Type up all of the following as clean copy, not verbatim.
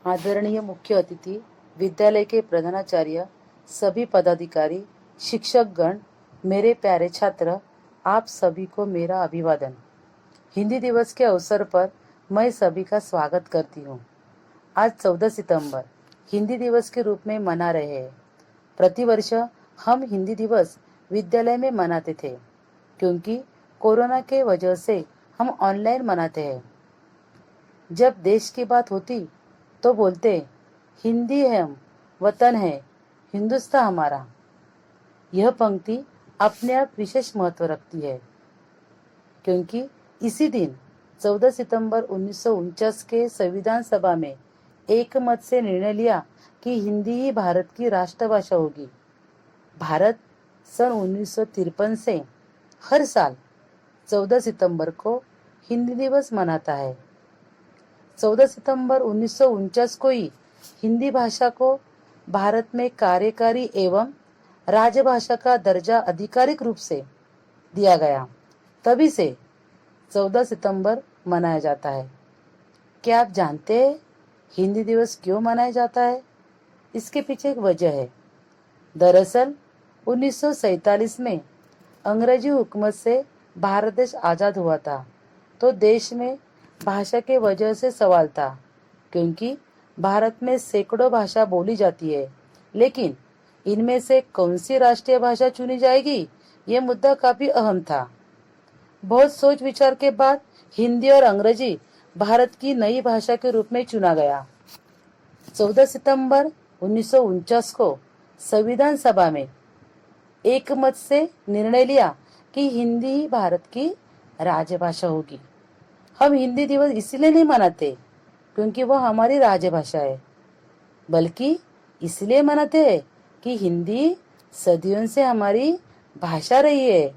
आदरणीय मुख्य अतिथि, विद्यालय के प्रधानाचार्य, सभी पदाधिकारी, शिक्षकगण, मेरे प्यारे छात्र, आप सभी को मेरा अभिवादन। हिंदी दिवस के अवसर पर मैं सभी का स्वागत करती हूँ। आज 14 सितंबर हिंदी दिवस के रूप में मना रहे हैं। प्रतिवर्ष हम हिंदी दिवस विद्यालय में मनाते थे, क्योंकि कोरोना के वजह से हम ऑनलाइन मनाते हैं। जब देश की बात होती तो बोलते, हिंदी है हम, वतन है, हिंदुस्तान हमारा। यह पंक्ति अपने आप विशेष महत्व रखती है, क्योंकि इसी दिन 14 सितंबर 1949 के संविधान सभा में एक मत से निर्णय लिया कि हिंदी ही भारत की राष्ट्रभाषा होगी। भारत सन 1953 से हर साल 14 सितंबर को हिंदी दिवस मनाता है। 14 सितंबर 1949 को ही हिंदी भाषा को भारत में कार्यकारी एवं राजभाषा का दर्जा आधिकारिक रूप से दिया गया। तभी से 14 सितंबर मनाया जाता है। क्या आप जानते हैं हिंदी दिवस क्यों मनाया जाता है? इसके पीछे एक वजह है। दरअसल 1947 में अंग्रेजी हुकूमत से भारत देश आज़ाद हुआ था, तो देश में भाषा के वजह से सवाल था, क्योंकि भारत में सैकड़ों भाषा बोली जाती है, लेकिन इनमें से कौन सी राष्ट्रीय भाषा चुनी जाएगी, ये मुद्दा काफी अहम था। बहुत सोच विचार के बाद हिंदी और अंग्रेजी भारत की नई भाषा के रूप में चुना गया। 14 सितंबर 1949 को संविधान सभा में एक मत से निर्णय लिया कि हिंदी ही भारत की राजभाषा होगी। हम हिंदी दिवस इसलिए नहीं मनाते क्योंकि वह हमारी राजभाषा है, बल्कि इसलिए मनाते हैं कि हिंदी सदियों से हमारी भाषा रही है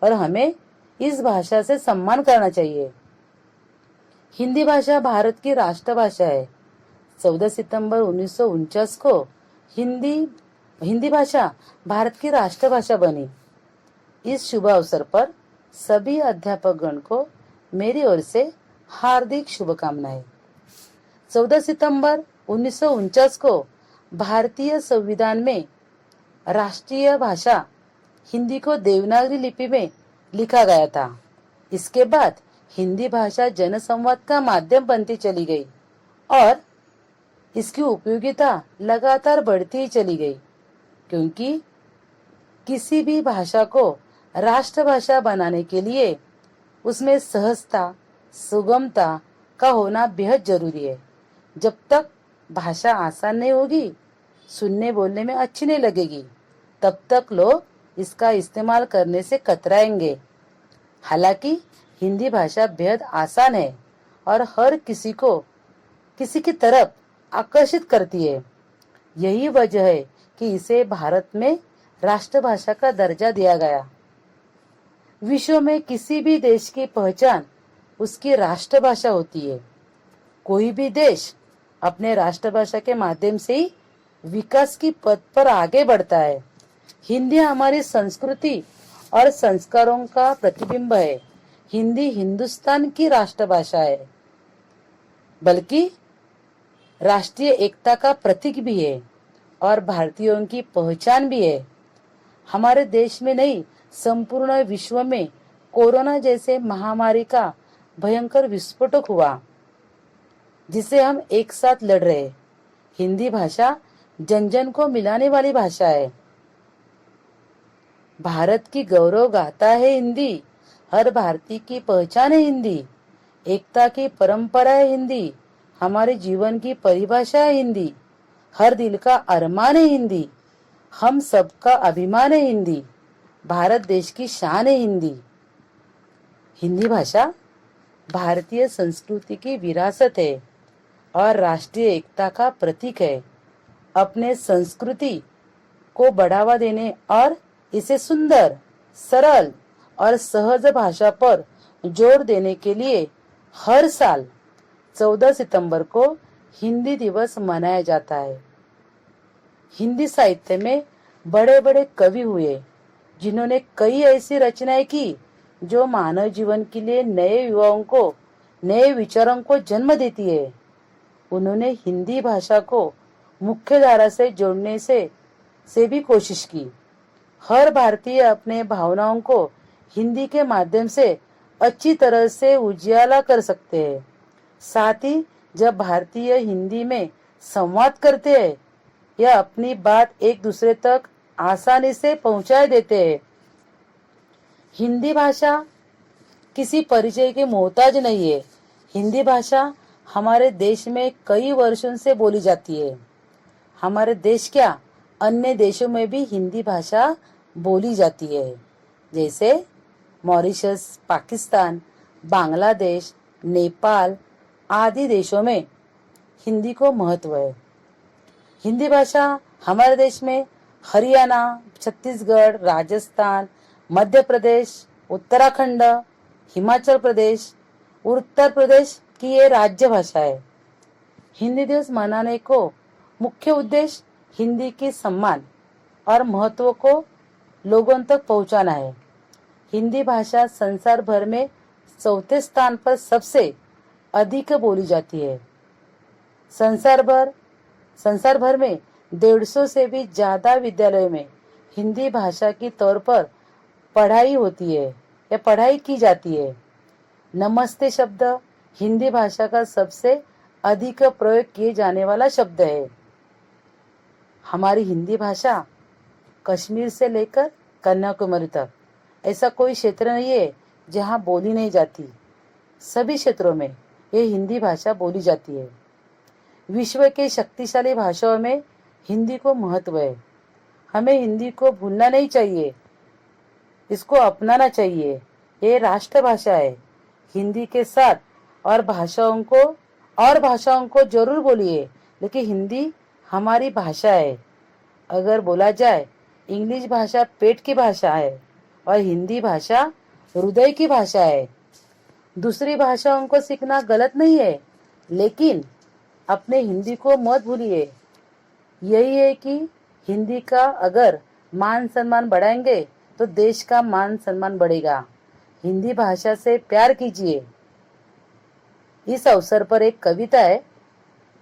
और हमें इस भाषा से सम्मान करना चाहिए। हिंदी भाषा भारत की राष्ट्रभाषा है। 14 सितंबर 1949 को हिंदी भाषा भारत की राष्ट्रभाषा बनी। इस शुभ अवसर पर सभी अध्यापकगण को मेरी ओर से हार्दिक शुभकामनाएं। 14 सितंबर 1949 को भारतीय संविधान में राष्ट्रीय भाषा हिंदी को देवनागरी लिपि में लिखा गया था। इसके बाद हिंदी भाषा जनसंवाद का माध्यम बनती चली गई और इसकी उपयोगिता लगातार बढ़ती ही चली गई, क्योंकि किसी भी भाषा को राष्ट्रभाषा बनाने के लिए उसमें सहजता, सुगमता का होना बेहद जरूरी है। जब तक भाषा आसान नहीं होगी, सुनने बोलने में अच्छी नहीं लगेगी, तब तक लोग इसका इस्तेमाल करने से कतराएंगे। हालांकि हिंदी भाषा बेहद आसान है और हर किसी को किसी की तरफ आकर्षित करती है। यही वजह है कि इसे भारत में राष्ट्रभाषा का दर्जा दिया गया। विश्व में किसी भी देश की पहचान उसकी राष्ट्रभाषा होती है। कोई भी देश अपने राष्ट्रभाषा के माध्यम से ही विकास की पथ पर आगे बढ़ता है। हिंदी हमारी संस्कृति और संस्कारों का प्रतिबिंब है। हिंदी हिंदुस्तान की राष्ट्रभाषा है, बल्कि राष्ट्रीय एकता का प्रतीक भी है और भारतीयों की पहचान भी है। हमारे देश में नहीं, संपूर्ण विश्व में कोरोना जैसे महामारी का भयंकर विस्फोटक हुआ, जिसे हम एक साथ लड़ रहे हैं। हिंदी भाषा जन जन को मिलाने वाली भाषा है। भारत की गौरव गाथा है हिंदी। हर भारतीय की पहचान है हिंदी। एकता की परंपरा है हिंदी। हमारे जीवन की परिभाषा है हिंदी। हर दिल का अरमान है हिंदी। हम सबका अभिमान है हिंदी। भारत देश की शान है हिंदी। हिंदी भाषा भारतीय संस्कृति की विरासत है और राष्ट्रीय एकता का प्रतीक है। अपने संस्कृति को बढ़ावा देने और इसे सुंदर, सरल और सहज भाषा पर जोर देने के लिए हर साल 14 सितंबर को हिंदी दिवस मनाया जाता है। हिंदी साहित्य में बड़े बड़े कवि हुए, जिन्होंने कई ऐसी रचनाएं की जो मानव जीवन के लिए नए युवाओं को, नए विचारों को जन्म देती है। उन्होंने हिंदी भाषा को मुख्य धारा से जोड़ने से भी कोशिश की। हर भारतीय अपने भावनाओं को हिंदी के माध्यम से अच्छी तरह से उजियाला कर सकते हैं। साथ ही जब भारतीय हिंदी में संवाद करते हैं या अपनी बात एक दूसरे तक आसानी से पहुंचा देते हैं। हिंदी भाषा किसी परिचय के मोहताज नहीं है। हिंदी भाषा हमारे देश में कई वर्षों से बोली जाती है। हमारे देश क्या, अन्य देशों में भी हिंदी भाषा बोली जाती है, जैसे मॉरिशस, पाकिस्तान, बांग्लादेश, नेपाल आदि देशों में हिंदी को महत्व है। हिंदी भाषा हमारे देश में हरियाणा, छत्तीसगढ़, राजस्थान, मध्य प्रदेश, उत्तराखंड, हिमाचल प्रदेश, उत्तर प्रदेश की ये राज्य भाषा है। हिंदी दिवस मनाने को मुख्य उद्देश्य हिंदी के सम्मान और महत्व को लोगों तक पहुंचाना है। हिंदी भाषा संसार भर में चौथे स्थान पर सबसे अधिक बोली जाती है। संसार भर में 150 से भी ज्यादा विद्यालयों में हिंदी भाषा की तौर पर पढ़ाई होती है या पढ़ाई की जाती है। नमस्ते शब्द हिंदी भाषा का सबसे अधिक प्रयोग किए जाने वाला शब्द है। हमारी हिंदी भाषा कश्मीर से लेकर कन्याकुमारी तक ऐसा कोई क्षेत्र नहीं है जहां बोली नहीं जाती। सभी क्षेत्रों में ये हिंदी भाषा बोली जाती है। विश्व के शक्तिशाली भाषाओं में हिंदी को महत्व है। हमें हिंदी को भूलना नहीं चाहिए, इसको अपनाना चाहिए। ये राष्ट्रभाषा है। हिंदी के साथ और भाषाओं को जरूर बोलिए, लेकिन हिंदी हमारी भाषा है। अगर बोला जाए, इंग्लिश भाषा पेट की भाषा है और हिंदी भाषा हृदय की भाषा है। दूसरी भाषाओं को सीखना गलत नहीं है, लेकिन अपने हिंदी को मत भूलिए। यही है कि हिंदी का अगर मान सम्मान बढ़ाएंगे तो देश का मान सम्मान बढ़ेगा। हिंदी भाषा से प्यार कीजिए। इस अवसर पर एक कविता है,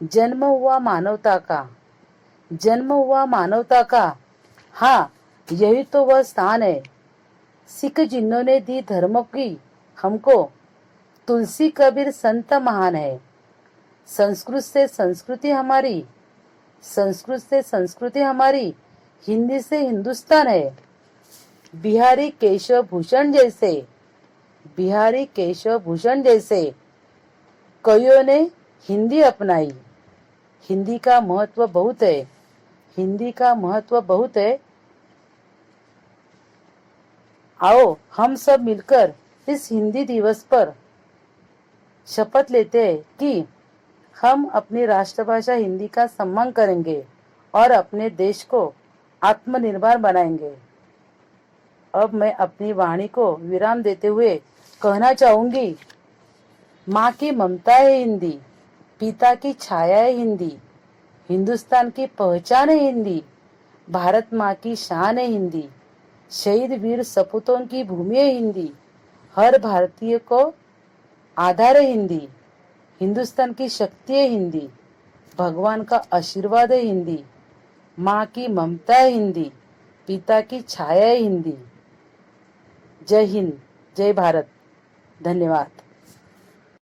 जन्म हुआ मानवता का, हाँ यही तो वह स्थान है। सिख जिन्होंने दी धर्म की हमको, तुलसी कबीर संत महान है। संस्कृत से संस्कृति हमारी, हिंदी से हिंदुस्तान है। बिहारी केशव भूषण जैसे कवियों ने हिंदी अपनाई। हिंदी का महत्व बहुत है। आओ हम सब मिलकर इस हिंदी दिवस पर शपथ लेते हैं कि हम अपनी राष्ट्रभाषा हिंदी का सम्मान करेंगे और अपने देश को आत्मनिर्भर बनाएंगे। अब मैं अपनी वाणी को विराम देते हुए कहना चाहूंगी, माँ की ममता है हिंदी, पिता की छाया है हिंदी, हिंदुस्तान की पहचान है हिंदी, भारत माँ की शान है हिंदी, शहीद वीर सपूतों की भूमि है हिंदी, हर भारतीय को आधार है हिंदी, हिंदुस्तान की शक्ति है हिंदी, भगवान का आशीर्वाद है हिंदी, माँ की ममता है हिंदी, पिता की छाया है हिंदी। जय हिंद, जय भारत। धन्यवाद।